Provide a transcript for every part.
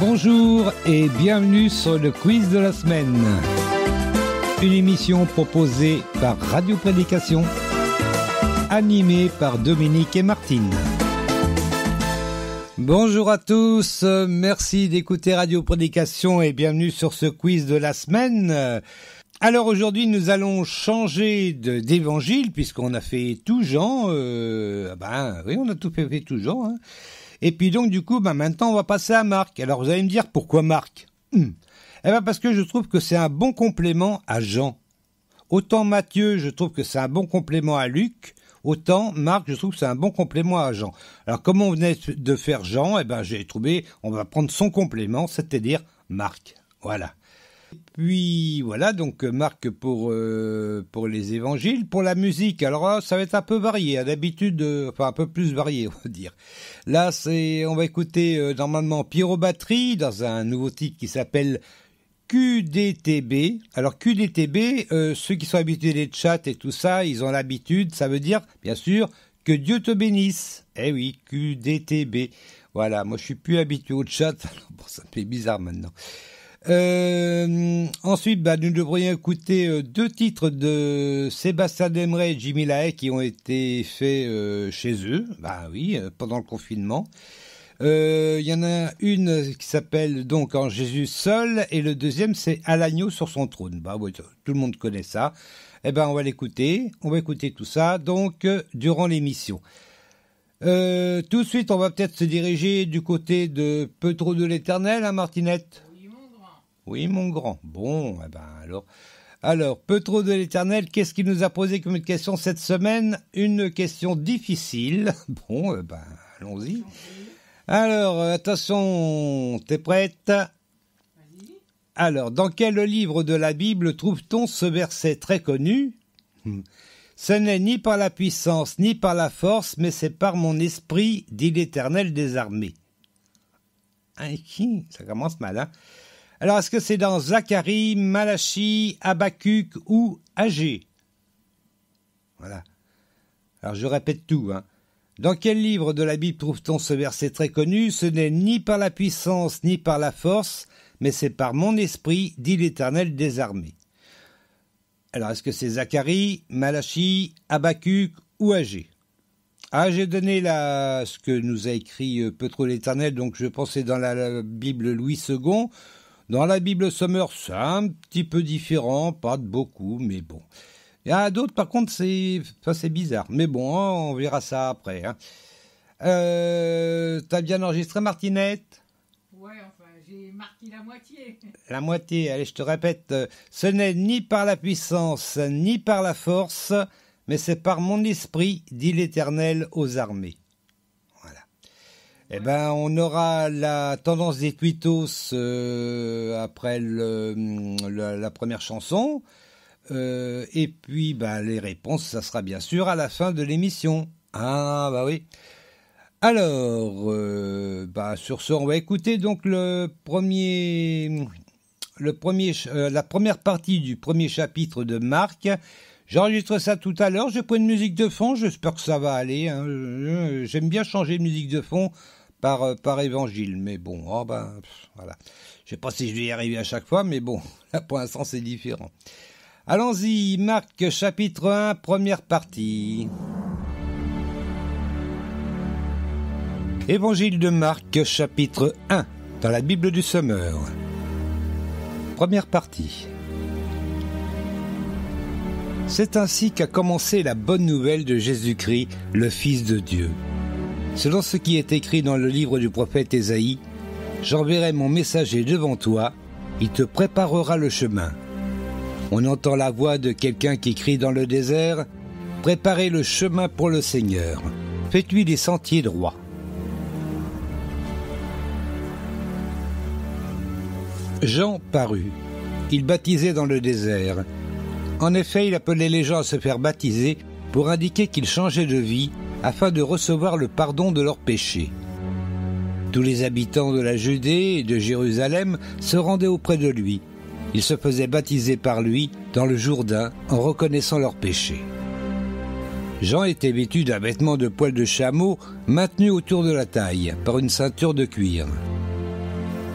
Bonjour et bienvenue sur le quiz de la semaine. Une émission proposée par Radio Prédication, animée par Dominique et Martine. Bonjour à tous, merci d'écouter Radio Prédication et bienvenue sur ce quiz de la semaine. Alors aujourd'hui nous allons changer d'évangile puisqu'on a fait tout Jean, oui on a tout fait tout Jean, hein. Et puis donc du coup maintenant on va passer à Marc. Alors vous allez me dire pourquoi Marc ? Parce que je trouve que c'est un bon complément à Jean. Autant Matthieu je trouve que c'est un bon complément à Luc, autant Marc je trouve que c'est un bon complément à Jean. Alors comme on venait de faire Jean, j'ai trouvé on va prendre son complément, c'est-à-dire Marc. Voilà. Puis voilà, donc Marc pour les évangiles. Pour la musique, alors ça va être un peu varié, d'habitude, un peu plus varié, on va dire. Là, on va écouter normalement Pierrot Batterie dans un nouveau titre qui s'appelle QDTB. Alors QDTB, ceux qui sont habitués des chats et tout ça, ils ont l'habitude, ça veut dire, bien sûr, que Dieu te bénisse. Eh oui, QDTB. Voilà, moi je suis plus habitué au chat, ça me fait bizarre maintenant. Ensuite, nous devrions écouter deux titres de Sébastien Demeret et Jimmy Lahaye qui ont été faits chez eux, pendant le confinement. Il y en a une qui s'appelle donc En Jésus seul et le deuxième c'est À l'agneau sur son trône. Tout le monde connaît ça. On va l'écouter, on va écouter tout ça donc durant l'émission. Tout de suite, on va peut-être se diriger du côté de Peu trop de l'Éternel, hein, Martinette ? Oui, mon grand. Bon, alors, Peu trop de l'Éternel, qu'est-ce qu'il nous a posé comme question cette semaine ? Une question difficile. Bon, allons-y. Alors, attention, t'es prête ? Vas-y. Alors, dans quel livre de la Bible trouve-t-on ce verset très connu ? Ce n'est ni par la puissance, ni par la force, mais c'est par mon esprit, dit l'Éternel des armées. Ça commence mal, hein ? Alors, est-ce que c'est dans Zacharie, Malachie, Habacuc ou Agé ? Voilà. Alors, je répète tout, hein. Dans quel livre de la Bible trouve-t-on ce verset très connu ? Ce n'est ni par la puissance, ni par la force, mais c'est par mon esprit, dit l'Éternel des armées. Alors, est-ce que c'est Zacharie, Malachie, Habacuc ou Agé ? J'ai donné ce que nous a écrit Peu trop l'Éternel, donc je pensais dans la Bible Louis II. Dans la Bible Sommer, c'est un petit peu différent, pas de beaucoup, mais bon. Il y en a d'autres, par contre, c'est bizarre. Mais bon, on verra ça après. Hein. T'as bien enregistré, Martinette ? Ouais, j'ai marqué la moitié. La moitié, allez, je te répète. Ce n'est ni par la puissance, ni par la force, mais c'est par mon esprit, dit l'Éternel aux armées. On aura la tendance des tweetos après la première chanson. Et puis, les réponses, ça sera bien sûr à la fin de l'émission. Oui. Alors, sur ce, on va écouter donc la première partie du premier chapitre de Marc. J'enregistre ça tout à l'heure, j'ai pris une musique de fond, j'espère que ça va aller. Hein. J'aime bien changer de musique de fond par évangile, mais bon, voilà. Je sais pas si je vais y arriver à chaque fois, mais bon, là pour l'instant c'est différent. Allons-y, Marc, chapitre 1, première partie. Évangile de Marc, chapitre 1, dans la Bible du Sommer. Première partie. C'est ainsi qu'a commencé la bonne nouvelle de Jésus-Christ, le Fils de Dieu. Selon ce qui est écrit dans le livre du prophète Ésaïe, « J'enverrai mon messager devant toi, il te préparera le chemin. » On entend la voix de quelqu'un qui crie dans le désert, « Préparez le chemin pour le Seigneur, faites-lui des sentiers droits. » Jean parut, il baptisait dans le désert. En effet, il appelait les gens à se faire baptiser pour indiquer qu'ils changeaient de vie afin de recevoir le pardon de leurs péchés. Tous les habitants de la Judée et de Jérusalem se rendaient auprès de lui. Ils se faisaient baptiser par lui dans le Jourdain en reconnaissant leurs péchés. Jean était vêtu d'un vêtement de poil de chameau maintenu autour de la taille par une ceinture de cuir.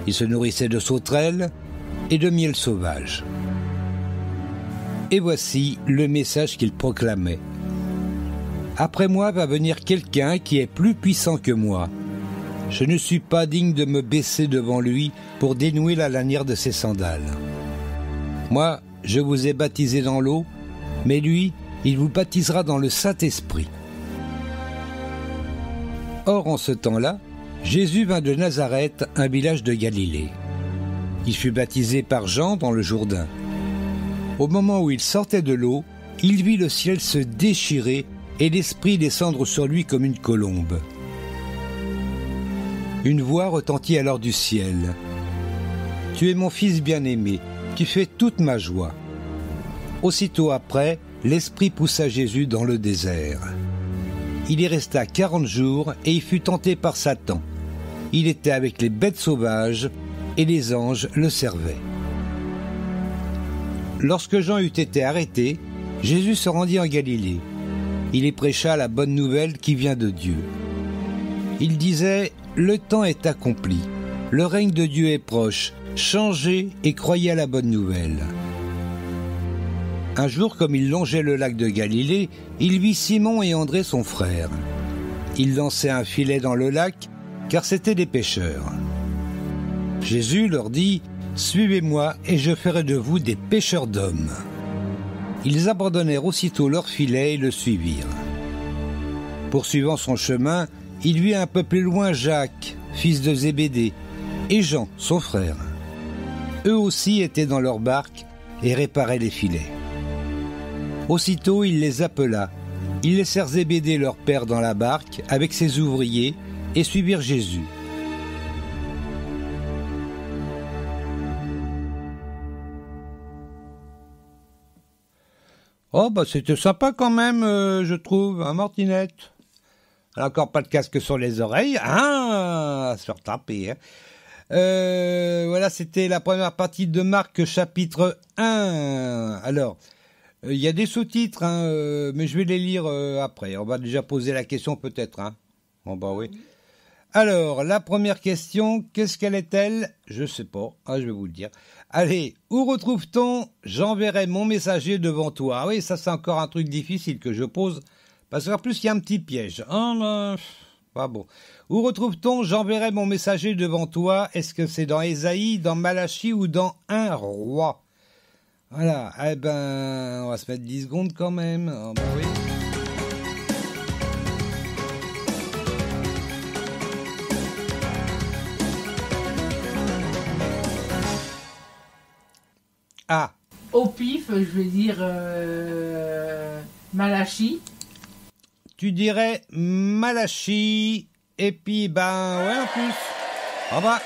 Il se nourrissait de sauterelles et de miel sauvage. Et voici le message qu'il proclamait. Après moi va venir quelqu'un qui est plus puissant que moi. Je ne suis pas digne de me baisser devant lui pour dénouer la lanière de ses sandales. Moi, je vous ai baptisé dans l'eau, mais lui, il vous baptisera dans le Saint-Esprit. Or, en ce temps-là, Jésus vint de Nazareth, un village de Galilée. Il fut baptisé par Jean dans le Jourdain. Au moment où il sortait de l'eau, il vit le ciel se déchirer et l'Esprit descendre sur lui comme une colombe. Une voix retentit alors du ciel. « Tu es mon fils bien-aimé, tu fais toute ma joie. » Aussitôt après, l'Esprit poussa Jésus dans le désert. Il y resta 40 jours et il fut tenté par Satan. Il était avec les bêtes sauvages et les anges le servaient. Lorsque Jean eut été arrêté, Jésus se rendit en Galilée. Il y prêcha la bonne nouvelle qui vient de Dieu. Il disait « Le temps est accompli, le règne de Dieu est proche, changez et croyez à la bonne nouvelle. » Un jour, comme il longeait le lac de Galilée, il vit Simon et André son frère. Ils lançaient un filet dans le lac, car c'étaient des pêcheurs. Jésus leur dit « Suivez-moi et je ferai de vous des pêcheurs d'hommes. » Ils abandonnèrent aussitôt leur filet et le suivirent. Poursuivant son chemin, il vit un peu plus loin Jacques, fils de Zébédée, et Jean, son frère. Eux aussi étaient dans leur barque et réparaient les filets. Aussitôt il les appela. Ils laissèrent Zébédée leur père dans la barque avec ses ouvriers et suivirent Jésus. Oh, c'était sympa quand même, je trouve, hein, Martinette. Elle a encore pas de casque sur les oreilles, hein, se faire taper, hein. Voilà, c'était la première partie de Marc, chapitre 1. Alors, il y a des sous-titres, hein, mais je vais les lire après. On va déjà poser la question peut-être, hein. Bon, bah oui. Alors, la première question, qu'est-ce qu'elle est-elle? Je sais pas, je vais vous le dire. Allez, où retrouve-t-on « J'enverrai mon messager devant toi » Ah oui, ça c'est encore un truc difficile que je pose, parce qu'en plus il y a un petit piège. Pas bon. Où retrouve-t-on « J'enverrai mon messager devant toi » Est-ce que c'est dans Ésaïe, dans Malachie ou dans un roi? Voilà, eh ben, on va se mettre 10 secondes quand même. Oh, bah oui. Ah. Au pif, je vais dire Malachie. Tu dirais Malachie, et puis, ben, ouais, en plus. Oh bah.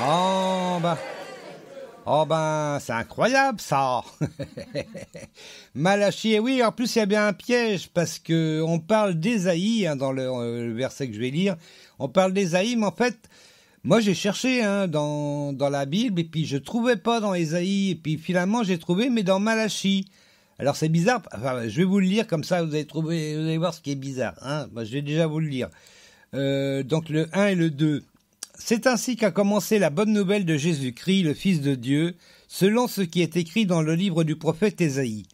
Oh bah. Oh ben, c'est incroyable ça. Malachie, et oui, en plus il y a bien un piège, parce que on parle d'Ésaïe, hein, dans le verset que je vais lire. On parle d'Ésaïe, mais en fait, moi j'ai cherché dans la Bible, et puis je trouvais pas dans Ésaïe, et puis finalement j'ai trouvé, mais dans Malachie. Alors c'est bizarre, enfin, je vais vous le lire, comme ça vous allez voir ce qui est bizarre. Hein. Moi, je vais déjà vous le lire. Donc le 1 et le 2. C'est ainsi qu'a commencé la bonne nouvelle de Jésus-Christ, le Fils de Dieu, selon ce qui est écrit dans le livre du prophète Ésaïe.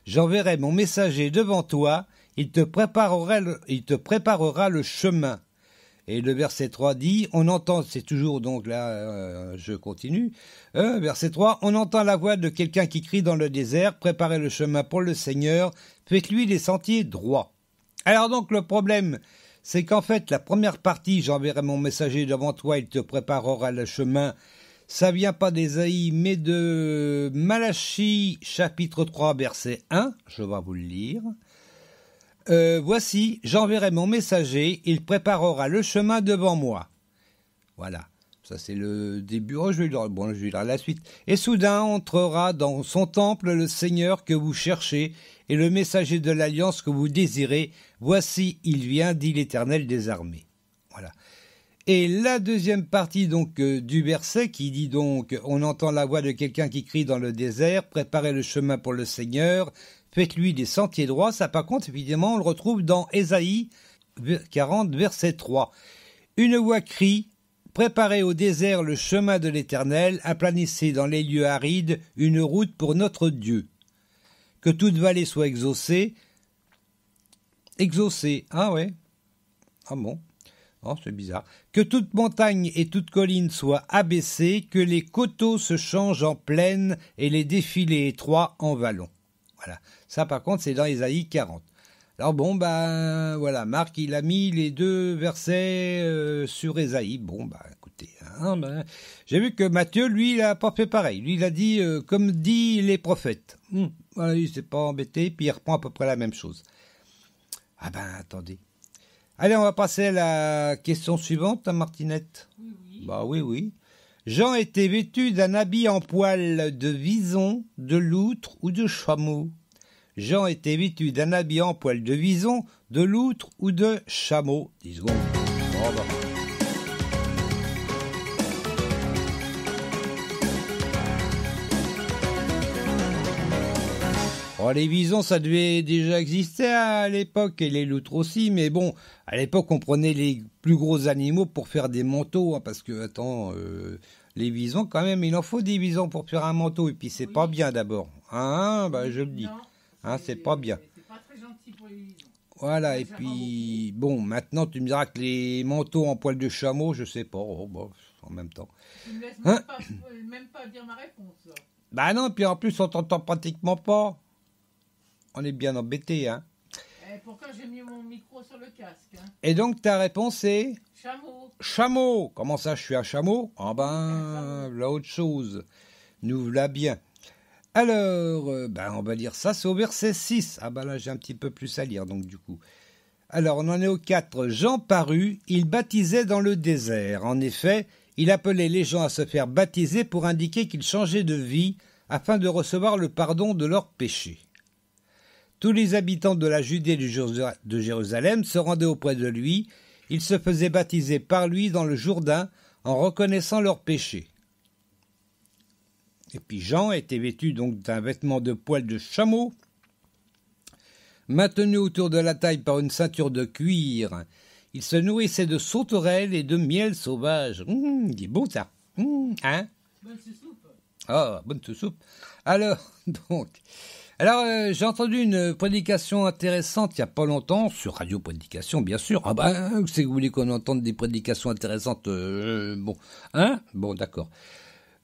J'enverrai mon messager devant toi, il te préparera le chemin. Et le verset 3 dit, on entend, c'est toujours donc là, je continue, verset 3, on entend la voix de quelqu'un qui crie dans le désert, préparez le chemin pour le Seigneur, faites-lui des sentiers droits. Alors donc le problème, c'est qu'en fait la première partie, j'enverrai mon messager devant toi, il te préparera le chemin, ça vient pas d'Ésaïe, mais de Malachie, chapitre 3, verset 1, je vais vous le lire. Voici, j'enverrai mon messager, il préparera le chemin devant moi. Voilà, ça c'est le début. Je vais lire la suite. Et soudain entrera dans son temple le Seigneur que vous cherchez et le messager de l'alliance que vous désirez. Voici, il vient, dit l'Éternel des armées. Voilà. Et la deuxième partie donc du verset qui dit donc, on entend la voix de quelqu'un qui crie dans le désert, préparez le chemin pour le Seigneur. Faites-lui des sentiers droits, ça par contre, évidemment, on le retrouve dans Ésaïe 40, verset 3. Une voix crie, préparez au désert le chemin de l'Éternel, aplanissez dans les lieux arides une route pour notre Dieu. Que toute vallée soit exaucée. Exaucée, ah ouais. Ah bon. Oh, c'est bizarre. Que toute montagne et toute colline soient abaissées, que les coteaux se changent en plaine et les défilés étroits en vallons. Voilà. Ça, par contre, c'est dans Ésaïe 40. Alors bon, ben voilà, Marc, il a mis les 2 versets sur Ésaïe. Bon, ben écoutez, j'ai vu que Matthieu, lui, il a pas fait pareil. Lui, il a dit, comme dit les prophètes. Voilà, il s'est pas embêté, puis il reprend à peu près la même chose. Ah ben, attendez. Allez, on va passer à la question suivante, Martinette. Oui. Bah oui. Jean était vêtu d'un habit en poil de vison, de loutre ou de chameau. Jean était vêtu d'un habit en poil de vison, de loutre ou de chameau. 10 secondes. Oh bah. Oh, les visons, ça devait déjà exister à l'époque, et les loutres aussi, mais bon, à l'époque, on prenait les plus gros animaux pour faire des manteaux, parce que, attends, les visons, quand même, il en faut des visons pour faire un manteau, et puis c'est pas bien d'abord, je le dis, Non, c'est pas bien. C'est pas très gentil pour les visons. Voilà, et puis, bon, maintenant, tu me diras que les manteaux en poil de chameau, je sais pas, en même temps. Tu me laisses même pas dire ma réponse, là. Bah non, puis en plus, on t'entend pratiquement pas. On est bien embêtés, hein. Pourquoi j'ai mis mon micro sur le casque, Et donc, ta réponse est Chameau. Chameau. Comment ça, je suis un chameau? Ah ben, là, autre chose. Nous voilà bien. Alors, on va lire ça, c'est au verset 6. Ah ben là, j'ai un petit peu plus à lire, donc du coup. Alors, on en est au 4. Jean parut, il baptisait dans le désert. En effet, il appelait les gens à se faire baptiser pour indiquer qu'ils changeaient de vie afin de recevoir le pardon de leurs péchés. Tous les habitants de la Judée et de Jérusalem se rendaient auprès de lui. Ils se faisaient baptiser par lui dans le Jourdain en reconnaissant leurs péchés. Et puis Jean était vêtu donc d'un vêtement de poil de chameau, maintenu autour de la taille par une ceinture de cuir. Il se nourrissait de sauterelles et de miel sauvage. Il est beau ça. Hein? Bonne soupe. Ah, bonne soupe. Alors, j'ai entendu une prédication intéressante il n'y a pas longtemps, sur Radio Prédication, bien sûr. Ah ben, c'est que vous voulez qu'on entende des prédications intéressantes, Bon, d'accord.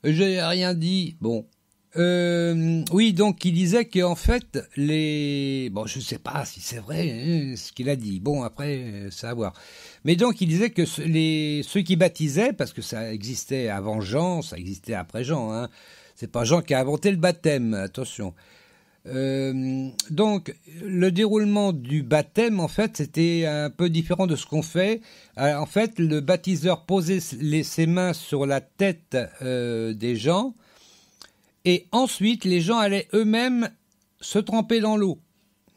J'ai rien dit, bon. Oui, donc il disait qu'en fait, je sais pas si c'est vrai ce qu'il a dit. Bon, après, c'est à voir. Mais donc il disait que ceux qui baptisaient, parce que ça existait avant Jean, ça existait après Jean, hein. C'est pas Jean qui a inventé le baptême, attention. Donc, le déroulement du baptême, en fait, c'était un peu différent de ce qu'on fait. En fait, le baptiseur posait ses mains sur la tête des gens, et ensuite, les gens allaient eux-mêmes se tremper dans l'eau.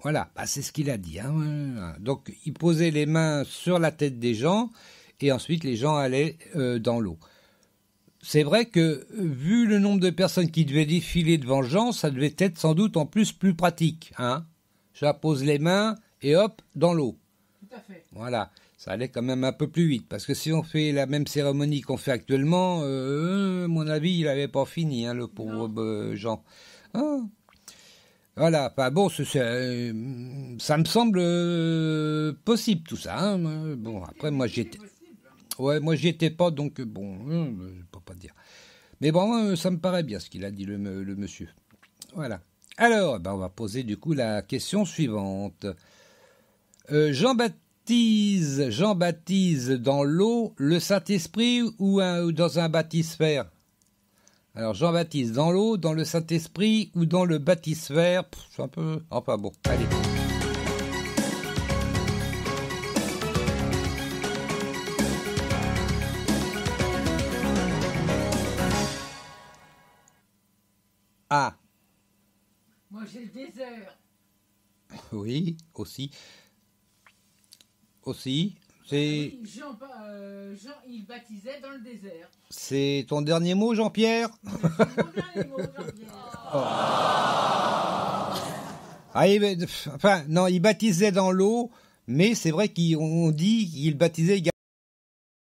Voilà, c'est ce qu'il a dit. Donc, il posait les mains sur la tête des gens, et ensuite, les gens allaient dans l'eau. C'est vrai que, vu le nombre de personnes qui devaient défiler devant Jean, ça devait être sans doute en plus pratique. Je pose les mains et hop, dans l'eau. Tout à fait. Voilà, ça allait quand même un peu plus vite. Parce que si on fait la même cérémonie qu'on fait actuellement, à mon avis, il n'avait pas fini, le pauvre Jean. Voilà, ça me semble possible tout ça. Bon, après, moi j'étais... Ouais, moi j'y étais pas, donc je peux pas dire. Mais bon, ça me paraît bien ce qu'il a dit le monsieur. Voilà. Alors, on va poser du coup la question suivante. Jean baptise dans l'eau, le Saint-Esprit ou dans un baptisphère? Alors, Jean baptise dans l'eau, dans le Saint-Esprit ou dans le baptisphère? C'est un peu... Enfin bon, allez. Ah. Moi, j'ai le désert. Oui, aussi. C'est... Oui, Jean, il baptisait dans le désert. C'est ton dernier mot, Jean-Pierre? C'est mon dernier mot, Jean-Pierre. Non, il baptisait dans l'eau, mais c'est vrai qu'on dit qu'il baptisait également.